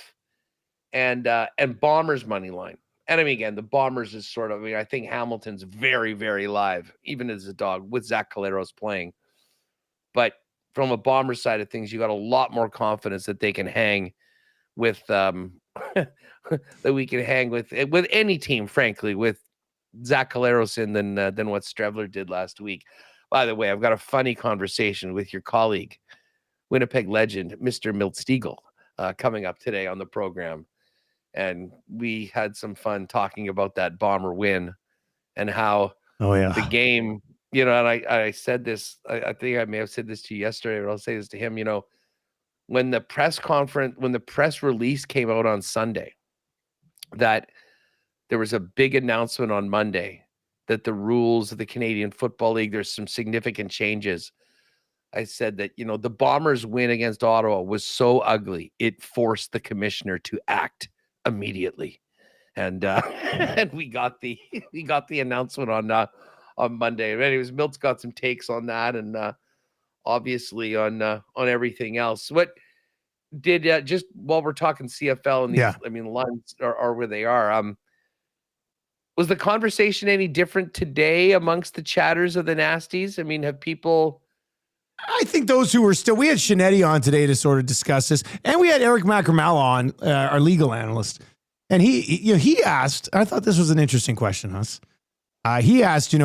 and Bombers money line. And I mean, again, the Bombers is sort of, I think Hamilton's very, very live, even as a dog with Zach Caleros playing. But from a Bomber side of things, you got a lot more confidence that they can hang with, that we can hang with any team, frankly, with Zach Caleros in than what Strevler did last week. By the way, I've got a funny conversation with your colleague, Winnipeg legend, Mr. Milt Stiegel, coming up today on the program. And we had some fun talking about that Bomber win and how the game, and I said this, I think I may have said this to you yesterday, but I'll say this to him, when the press release came out on Sunday, that there was a big announcement on Monday that the rules of the Canadian Football League, there's some significant changes. I said that, the Bombers win against Ottawa was so ugly, it forced the commissioner to act immediately. And and we got the announcement on Monday. Anyways, Milt's got some takes on that, and obviously on everything else. What did just while we're talking CFL and these, I mean, the lines are where they are. Was the conversation any different today amongst the chatters of the Nasties? I mean, have people... I think those who were still... We had Shinetti on today to sort of discuss this, and we had Eric Macramala on, our legal analyst. And he asked, I thought this was an interesting question, Huss. He asked,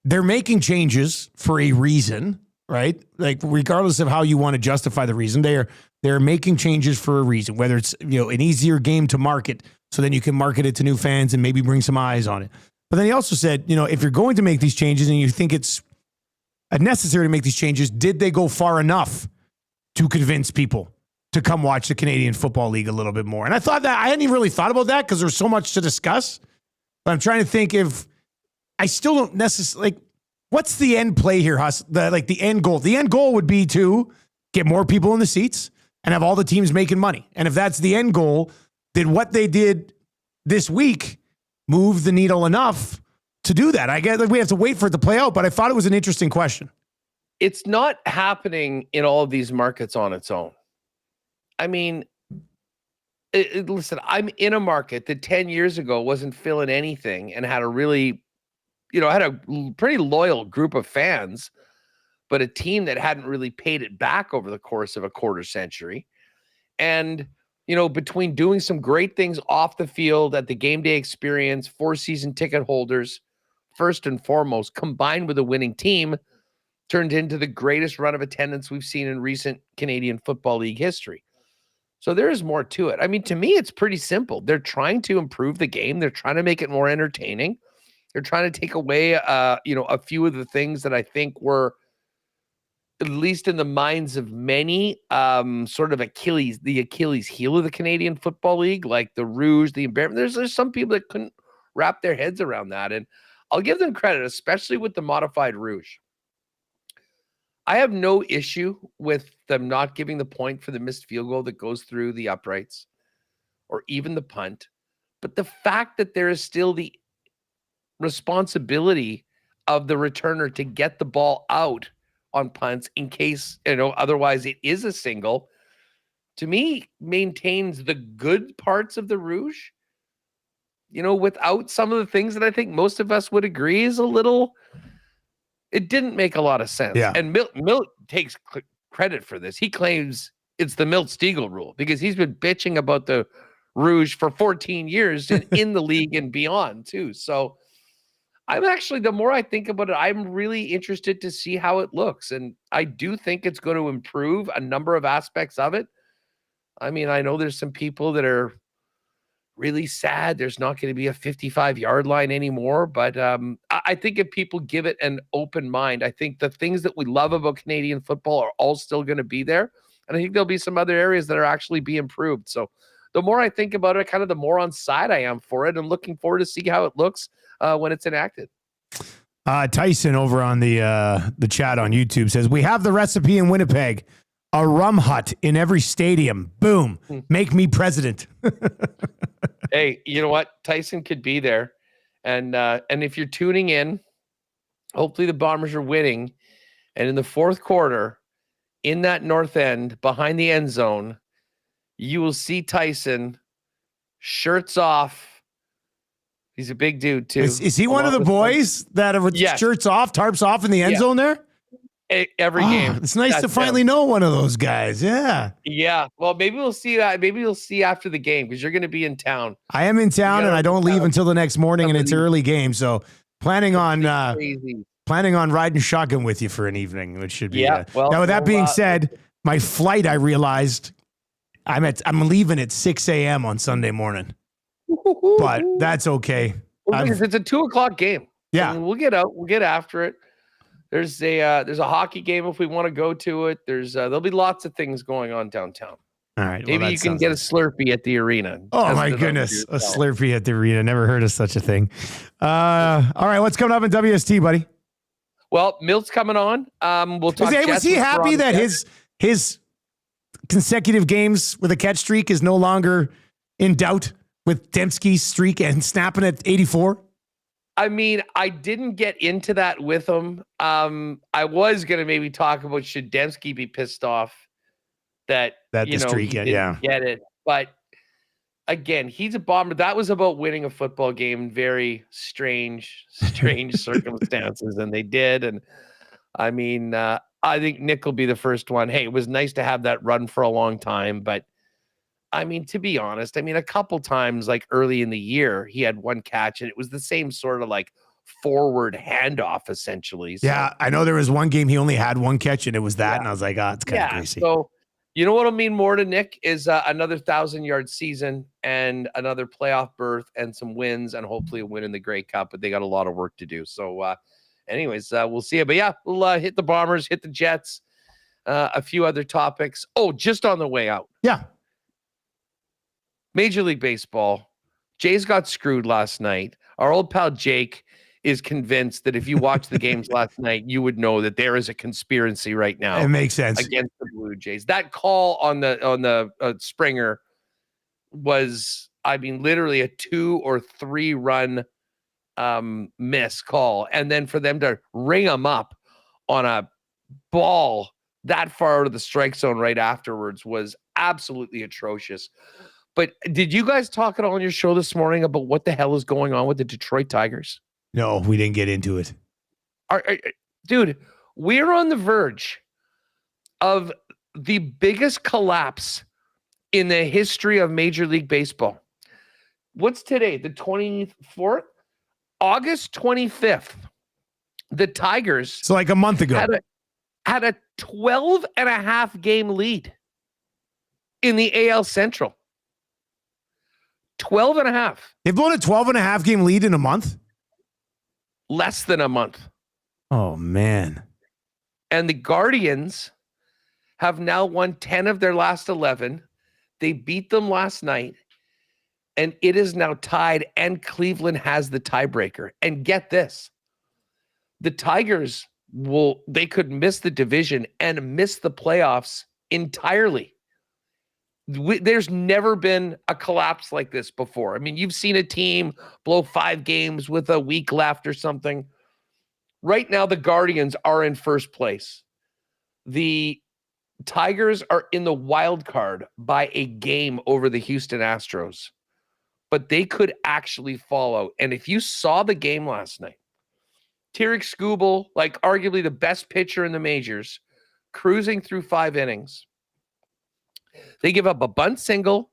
they're making changes for a reason, right? Like, regardless of how you want to justify the reason, they're making changes for a reason, whether it's, an easier game to market, so then you can market it to new fans and maybe bring some eyes on it. But then he also said, if you're going to make these changes and you think it's necessary to make these changes, did they go far enough to convince people to come watch the Canadian Football League a little bit more? And I thought that I hadn't even really thought about that because there's so much to discuss. But I'm trying to think if I still don't necessarily what's the end play here, Huss? The end goal. The end goal would be to get more people in the seats and have all the teams making money. And if that's the end goal, did what they did this week move the needle enough to do that? I guess we have to wait for it to play out, but I thought it was an interesting question. It's not happening in all of these markets on its own. I mean, listen, I'm in a market that 10 years ago wasn't filling anything and had a really, had a pretty loyal group of fans, but a team that hadn't really paid it back over the course of a quarter century. And, between doing some great things off the field at the game day experience, 4 season ticket holders, first and foremost, combined with a winning team, turned into the greatest run of attendance we've seen in recent Canadian Football League history. So there is more to it. I mean, to me, it's pretty simple. They're trying to improve the game. They're trying to make it more entertaining. They're trying to take away, a few of the things that I think were, at least in the minds of many, sort of the Achilles heel of the Canadian Football League, like the rouge, the embarrassment. There's some people that couldn't wrap their heads around that. And I'll give them credit, especially with the modified rouge. I have no issue with them not giving the point for the missed field goal that goes through the uprights or even the punt. But the fact that there is still the responsibility of the returner to get the ball out on punts in case, otherwise it is a single, to me, maintains the good parts of the rouge, without some of the things that I think most of us would agree is a little... It didn't make a lot of sense. Yeah. And Milt takes credit for this. He claims it's the Milt Stiegel rule because he's been bitching about the rouge for 14 years in the league and beyond too. So I'm actually, the more I think about it, I'm really interested to see how it looks. And I do think it's going to improve a number of aspects of it. I mean, I know there's some people that are really sad there's not going to be a 55-yard line anymore. But I think if people give it an open mind, I think the things that we love about Canadian football are all still going to be there. And I think there'll be some other areas that are actually be improved. So the more I think about it, kind of the more on side I am for it and looking forward to see how it looks when it's enacted. Tyson over on the chat on YouTube says, we have the recipe in Winnipeg. A rum hut in every stadium. Boom. Make me president. Hey, you know what? Tyson could be there. And if you're tuning in, hopefully the Bombers are winning. And in the fourth quarter, in that north end, behind the end zone, you will see Tyson, shirts off. He's a big dude, too. Is he one of the boys that have shirts off, tarps off in the end zone there? Every game. It's nice to finally know one of those guys. Yeah. Yeah. Well, maybe we'll see that. Maybe we'll see after the game because you're going to be in town. I am in town and I don't leave until the next morning and it's early game. So planning on riding shotgun with you for an evening, which should be. Yeah. Now, with that being said, my flight, I realized I'm leaving at 6 a.m. on Sunday morning, but that's okay. Well, because it's a 2:00 game. Yeah. So we'll get out. We'll get after it. There's a hockey game if we want to go to it. There'll be lots of things going on downtown. All right. Maybe you can get a Slurpee at the arena. Oh my goodness. A Slurpee at the arena. Never heard of such a thing. All right. What's coming up in WST, buddy? Well, Milt's coming on. We'll talk. Was he happy that his consecutive games with a catch streak is no longer in doubt with Dembski's streak and snapping at 84? I mean, I didn't get into that with him. I was going to maybe talk about should Dembski be pissed off that the streak he didn't get it. But again, he's a Bomber. That was about winning a football game in very strange circumstances, and they did. And I mean, I think Nick will be the first one. Hey, it was nice to have that run for a long time, but I mean, to be honest, I mean, a couple times like early in the year, he had one catch and it was the same sort of like forward handoff essentially. So, Yeah, I know there was one game he only had one catch and it was that. And I was like, it's kind of greasy. So, you know what'll mean more to Nick is another 1,000-yard season and another playoff berth and some wins and hopefully a win in the Grey Cup. But they got a lot of work to do. So, anyways, we'll see it. But yeah, we'll hit the Bombers, hit the Jets, a few other topics. Oh, just on the way out. Yeah. Major League Baseball. Jays got screwed last night. Our old pal Jake is convinced that if you watch the games last night, you would know that there is a conspiracy right now. It makes sense against the Blue Jays. That call on the Springer was, I mean, literally a 2 or 3 run miss call, and then for them to ring them up on a ball that far out of the strike zone right afterwards was absolutely atrocious. But did you guys talk at all on your show this morning about what the hell is going on with the Detroit Tigers? No, we didn't get into it. Dude, we're on the verge of the biggest collapse in the history of Major League Baseball. What's today? The 24th? August 25th. The Tigers. So like a month ago. Had a 12.5 game lead in the AL Central. 12.5. They've blown a 12.5 game lead in a month? Less than a month. Oh, man. And the Guardians have now won 10 of their last 11. They beat them last night. And it is now tied, and Cleveland has the tiebreaker. And get this. The Tigers they could miss the division and miss the playoffs entirely. There's never been a collapse like this before. I mean, you've seen a team blow 5 games with a week left or something. Right now, the Guardians are in first place. The Tigers are in the wild card by a game over the Houston Astros, but they could actually fall out. And if you saw the game last night, Tarek Skubal, like arguably the best pitcher in the majors, cruising through 5 innings. They give up a bunt single,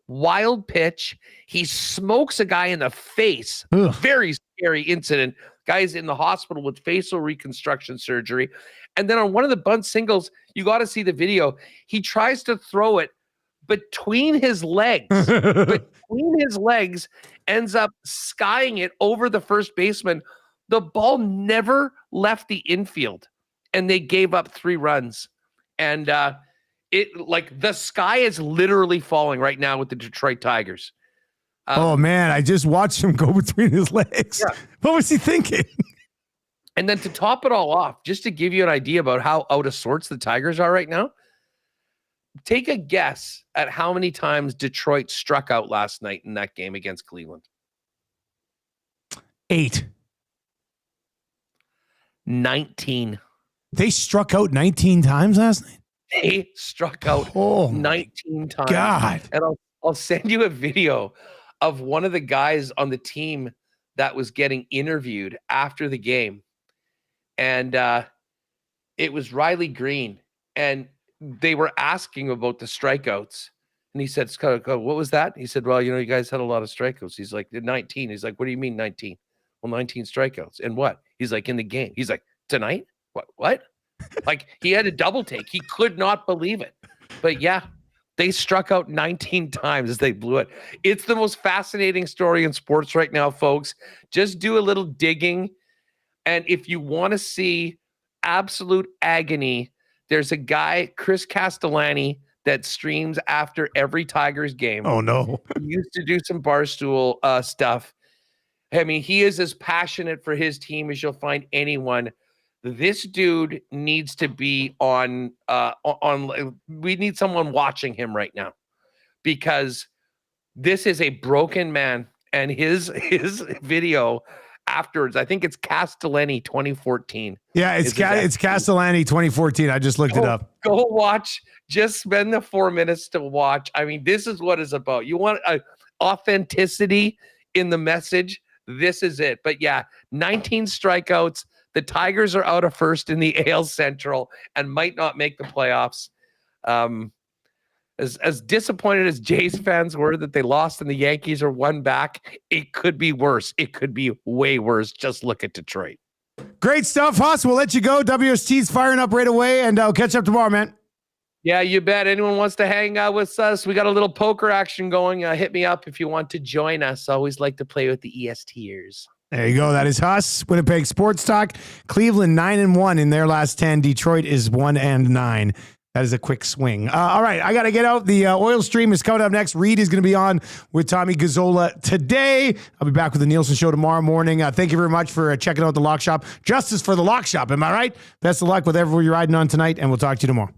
wild pitch. He smokes a guy in the face. Ugh. Very scary incident. Guy's in the hospital with facial reconstruction surgery. And then on one of the bunt singles, you got to see the video. He tries to throw it between his legs. Ends up skying it over the first baseman. The ball never left the infield, and they gave up 3 runs. And the sky is literally falling right now with the Detroit Tigers. Oh man, I just watched him go between his legs. Yeah. What was he thinking? And then to top it all off, just to give you an idea about how out of sorts the Tigers are right now, take a guess at how many times Detroit struck out last night in that game against Cleveland. 8. 19. They struck out 19 times last night? They struck out 19 times. God. And I'll send you a video of one of the guys on the team that was getting interviewed after the game. And it was Riley Green. And they were asking about the strikeouts. And he said, Scott, what was that? He said, well, you guys had a lot of strikeouts. He's like, 19. He's like, what do you mean 19? Well, 19 strikeouts. And what? He's like, in the game. He's like, tonight? What? Like, he had a double take. He could not believe it. But yeah, they struck out 19 times as they blew it. It's the most fascinating story in sports right now, folks. Just do a little digging. And if you want to see absolute agony, there's a guy, Chris Castellani, that streams after every Tigers game. Oh, no. He used to do some Barstool stuff. I mean, he is as passionate for his team as you'll find anyone. This dude needs to be on. We need someone watching him right now, because this is a broken man. And his video afterwards, I think it's Castellani 2014. Yeah, it's Castellani 2014. I just looked it up. Go watch. Just spend the 4 minutes to watch. I mean, this is what it's about. You want authenticity in the message? This is it. But yeah, 19 strikeouts. The Tigers are out of first in the AL Central and might not make the playoffs. as disappointed as Jays fans were that they lost and the Yankees are one back, it could be worse. It could be way worse. Just look at Detroit. Great stuff, Huss. We'll let you go. WST's firing up right away, and I'll catch up tomorrow, man. Yeah, you bet. Anyone wants to hang out with us? We got a little poker action going. Hit me up if you want to join us. Always like to play with the ESTers. There you go. That is Huss. Winnipeg Sports Talk. Cleveland 9-1 in their last 10. Detroit is 1-9. That is a quick swing. All right, I got to get out. The oil stream is coming up next. Reed is going to be on with Tommy Gazzola today. I'll be back with the Nielsen Show tomorrow morning. Thank you very much for checking out the Lock Shop. Justice for the Lock Shop, am I right? Best of luck with everyone you're riding on tonight, and we'll talk to you tomorrow.